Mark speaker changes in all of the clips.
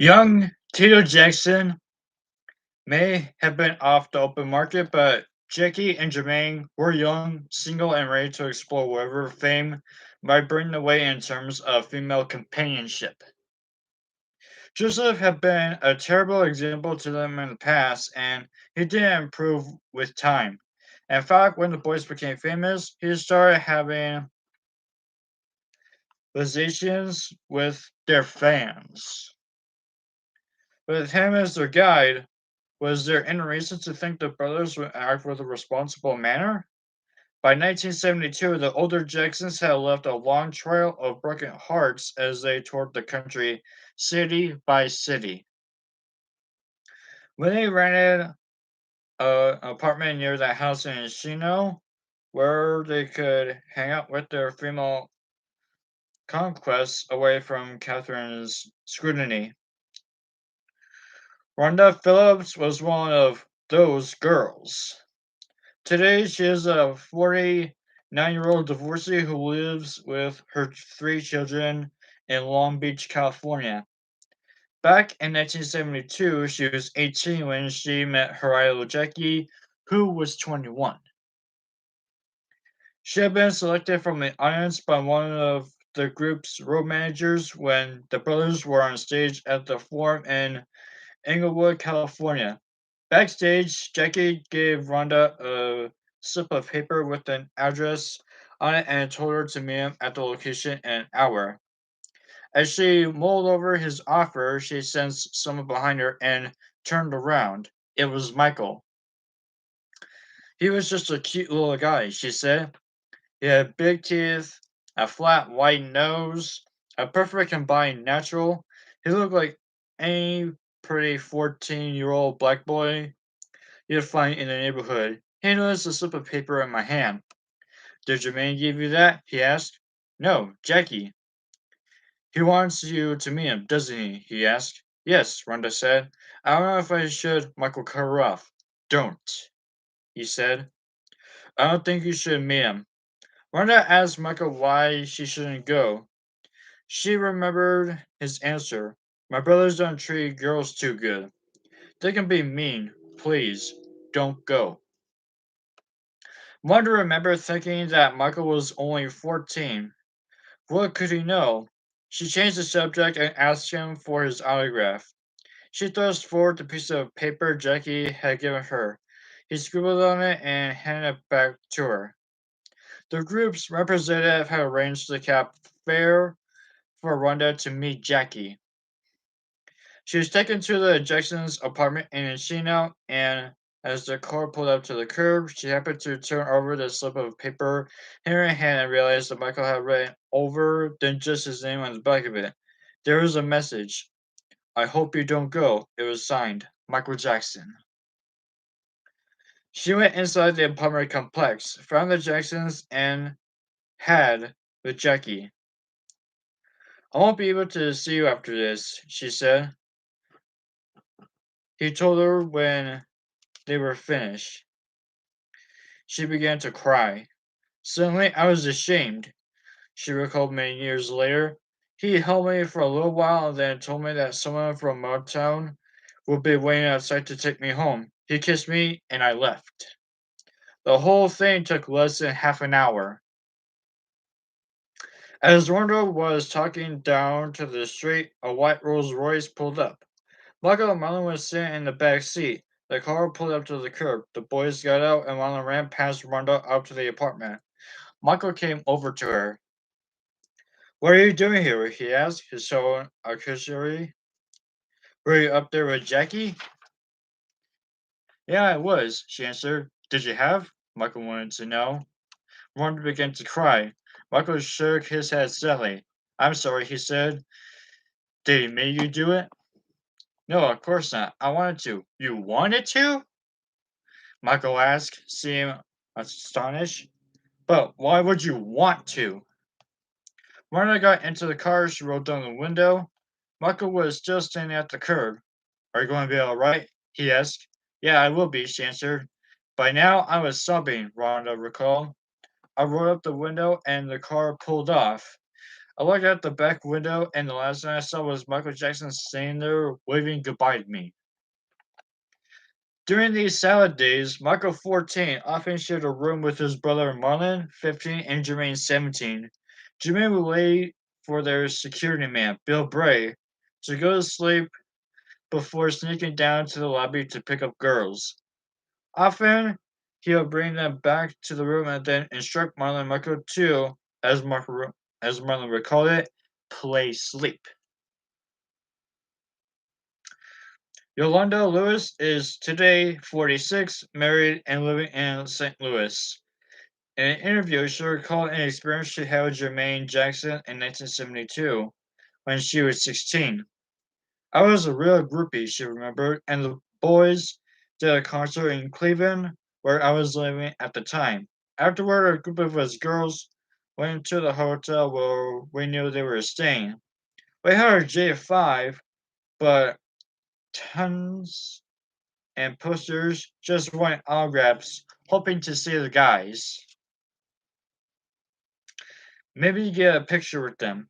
Speaker 1: Young Tito Jackson may have been off the open market, but Jackie and Jermaine were young, single, and ready to explore whatever fame might bring the way in terms of female companionship. Joseph had been a terrible example to them in the past, and he didn't improve with time. In fact, when the boys became famous, he started having relations with their fans. With him as their guide, was there any reason to think the brothers would act with a responsible manner? By 1972, the older Jacksons had left a long trail of broken hearts as they toured the country, city by city. When they rented an apartment near the house in Chino, where they could hang out with their female conquests away from Catherine's scrutiny, Rhonda Phillips was one of those girls. Today, she is a 49-year-old divorcee who lives with her three children in Long Beach, California. Back in 1972, she was 18 when she met her idol Jackie, who was 21. She had been selected from the audience by one of the group's road managers when the brothers were on stage at the Forum in Inglewood, California. Backstage, Jackie gave Rhonda a slip of paper with an address on it and told her to meet him at the location in an hour. As she mulled over his offer, she sensed someone behind her and turned around. It was Michael. He was just a cute little guy, she said. He had big teeth, a flat white nose, a perfect combined natural. He looked like any pretty 14-year-old black boy you'd find in the neighborhood. He noticed a slip of paper in my hand. Did Jermaine give you that? He asked. No, Jackie. He wants you to meet him, doesn't he? He asked. Yes, Rhonda said. I don't know if I should. Michael cut her off. Don't, he said. I don't think you should meet him. Rhonda asked Michael why she shouldn't go. She remembered his answer. My brothers don't treat girls too good. They can be mean. Please, don't go. Wanda remembered thinking that Michael was only 14. What could he know? She changed the subject and asked him for his autograph. She thrust forward the piece of paper Jackie had given her. He scribbled on it and handed it back to her. The group's representative had arranged the cab fare for Rhonda to meet Jackie. She was taken to the Jackson's apartment in Encino, and as the car pulled up to the curb, she happened to turn over the slip of paper in her hand and realized that Michael had written over than just his name on the back of it. There was a message. I hope you don't go. It was signed, Michael Jackson. She went inside the apartment complex, found the Jacksons, and had with Jackie. I won't be able to see you after this, she said. He told her when they were finished. She began to cry. Suddenly, I was ashamed, she recalled many years later. He held me for a little while and then told me that someone from Motown would be waiting outside to take me home. He kissed me and I left. The whole thing took less than half an hour. As Rhonda was talking down to the street, a white Rolls Royce pulled up. Michael and Marlon was sitting in the back seat. The car pulled up to the curb. The boys got out and Marlon ran past Rhonda up to the apartment. Michael came over to her. What are you doing here? He asked, his tone accusatory. Were you up there with Jackie? Yeah, I was, she answered. Did you have? Michael wanted to know. Rhonda began to cry. Michael shook his head sadly. I'm sorry, he said. Did he make you do it? No, of course not. I wanted to. You wanted to? Michael asked, seeming astonished. But why would you want to? When I got into the car, she rolled down the window. Michael was still standing at the curb. Are you going to be all right? He asked. Yeah, I will be, she answered. By now, I was sobbing, Rhonda recalled. I rolled up the window and the car pulled off. I looked out the back window, and the last thing I saw was Michael Jackson standing there waving goodbye to me. During these salad days, Michael, 14, often shared a room with his brother Marlon, 15, and Jermaine, 17. Jermaine would wait for their security man, Bill Bray, to go to sleep before sneaking down to the lobby to pick up girls. Often, he would bring them back to the room and then instruct Marlon and Michael to, as Marlon would call it, play sleep. Yolanda Lewis is today 46, married, and living in St. Louis. In an interview, she recalled an experience she had with Jermaine Jackson in 1972 when she was 16. I was a real groupie, she remembered, and the boys did a concert in Cleveland where I was living at the time. Afterward, a group of us girls went to the hotel where we knew they were staying. We had our J5, but tons and posters just wanted autographs, hoping to see the guys. Maybe get a picture with them.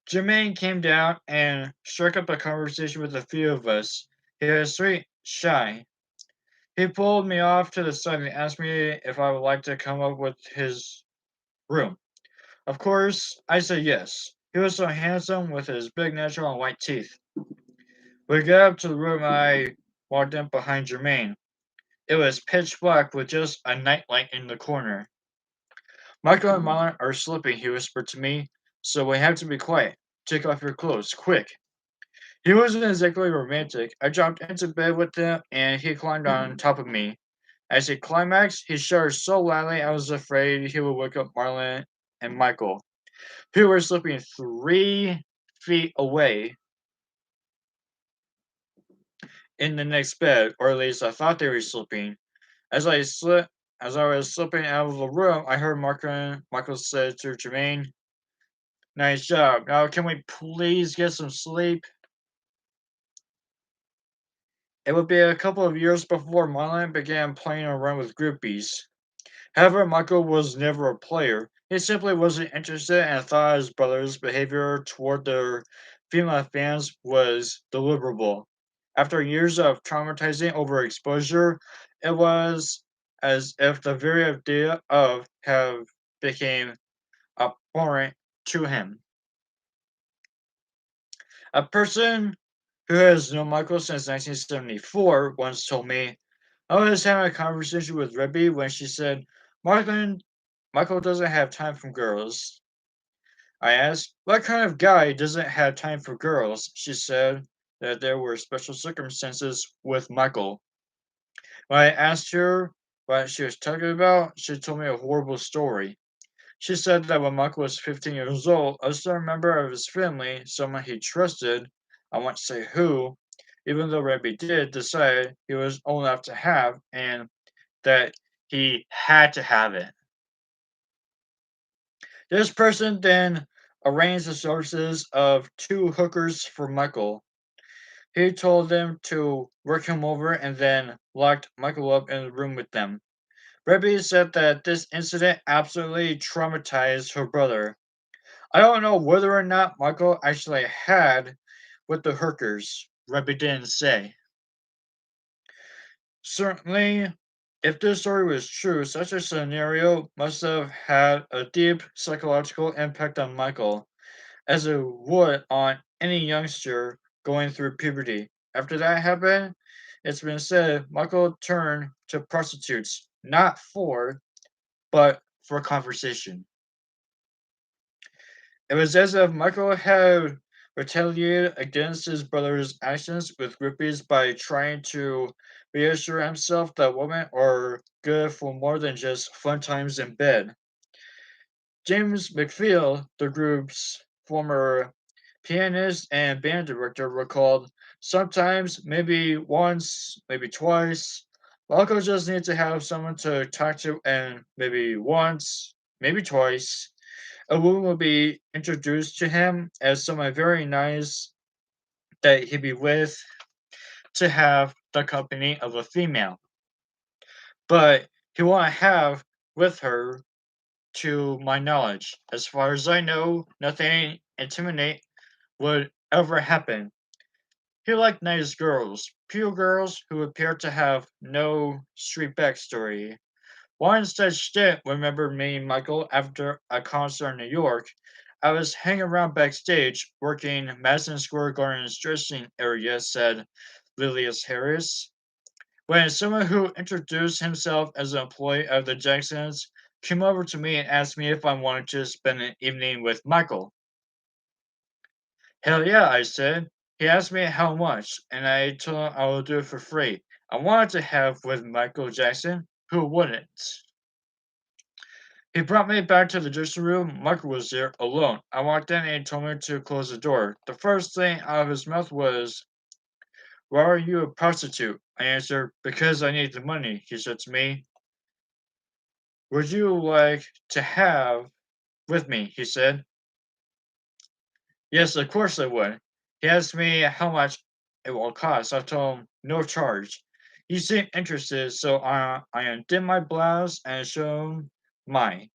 Speaker 1: Jermaine came down and struck up a conversation with a few of us. He was sweet, shy. He pulled me off to the side and asked me if I would like to come up with his room. Of course, I said yes. He was so handsome with his big natural and white teeth. We got up to the room and I walked in behind Jermaine. It was pitch black with just a nightlight in the corner. Michael and Marlon are sleeping, he whispered to me, so we have to be quiet. Take off your clothes, quick. He wasn't exactly romantic. I jumped into bed with him and he climbed on top of me. As he climaxed, he shuddered so loudly I was afraid he would wake up Marlon and Michael, who were sleeping 3 feet away in the next bed, or at least I thought they were sleeping. As I slipped, as I was slipping out of the room, I heard Michael said to Jermaine, "Nice job. Now can we please get some sleep?" It would be a couple of years before Marlon began playing around with groupies. However, Michael was never a player. He simply wasn't interested and thought his brother's behavior toward their female fans was deliberate. After years of traumatizing overexposure, it was as if the very idea of have became abhorrent to him. A person who has known Michael since 1974 once told me, I was having a conversation with Rebby when she said, Michael, Michael doesn't have time for girls. I asked, what kind of guy doesn't have time for girls? She said that there were special circumstances with Michael. When I asked her what she was talking about, she told me a horrible story. She said that when Michael was 15 years old, a certain member of his family, someone he trusted, I won't say who, even though Rebby did decide he was old enough to have, and that he had to have it. This person then arranged the services of 2 hookers for Michael. He told them to work him over and then locked Michael up in the room with them. Rebby said that this incident absolutely traumatized her brother. I don't know whether or not Michael actually had with the hookers. Rebby didn't say. Certainly, if this story was true, such a scenario must have had a deep psychological impact on Michael, as it would on any youngster going through puberty. After that happened, it's been said Michael turned to prostitutes, not for, but for conversation. It was as if Michael had retaliated against his brother's actions with groupies by trying to reassure himself that women are good for more than just fun times in bed. James McPhail, the group's former pianist and band director, recalled, sometimes, maybe once, maybe twice, Michael just needs to have someone to talk to, and maybe once, maybe twice, a woman will be introduced to him as someone very nice that he'd be with to have the company of a female. But he won't have with her to my knowledge. As far as I know, nothing intimidate would ever happen. He liked nice girls, pure girls who appeared to have no street backstory. One such did remember meeting Michael after a concert in New York. I was hanging around backstage, working Madison Square Garden's dressing area, said Lilius Harris. When someone who introduced himself as an employee of the Jacksons came over to me and asked me if I wanted to spend an evening with Michael. Hell yeah, I said. He asked me how much, and I told him I would do it for free. I wanted to have with Michael Jackson. Who wouldn't? He brought me back to the dressing room. Michael was there alone. I walked in and he told me to close the door. The first thing out of his mouth was, "Why are you a prostitute?" I answered, "Because I need the money." He said to me, "Would you like to have with me?" He said. Yes, of course I would. He asked me how much it will cost. I told him no charge. He seemed interested, so I undid my blouse and showed him mine.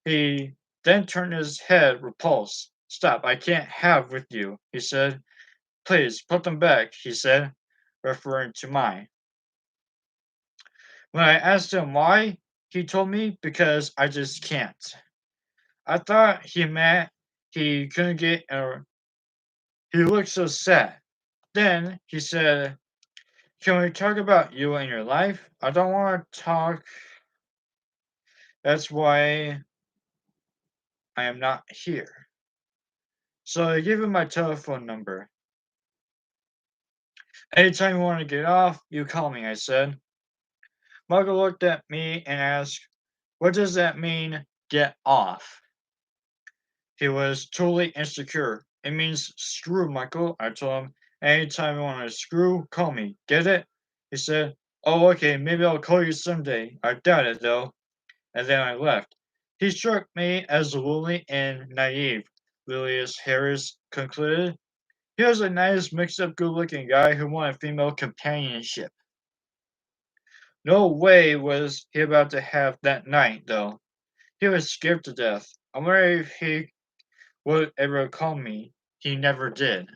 Speaker 1: He then turned his head repulsed. "Stop, I can't have with you," he said. "Please, put them back," he said, referring to mine. When I asked him why, he told me because I just can't. I thought he meant he couldn't get a. He looked so sad. Then he said, "Can we talk about you and your life? I don't want to talk. That's why I am not here." So I gave him my telephone number. "Anytime you want to get off, you call me," I said. Michael looked at me and asked, "What does that mean, get off?" He was totally insecure. "It means screw, Michael," I told him. "Anytime you want to screw, call me. Get it?" He said, "Oh, okay, maybe I'll call you someday. I doubt it, though." And then I left. He struck me as lonely and naive, Lilius Harris concluded. He was a nice, mixed up, good looking guy who wanted female companionship. No way was he about to have that night, though. He was scared to death. I wonder if he would ever call me. He never did.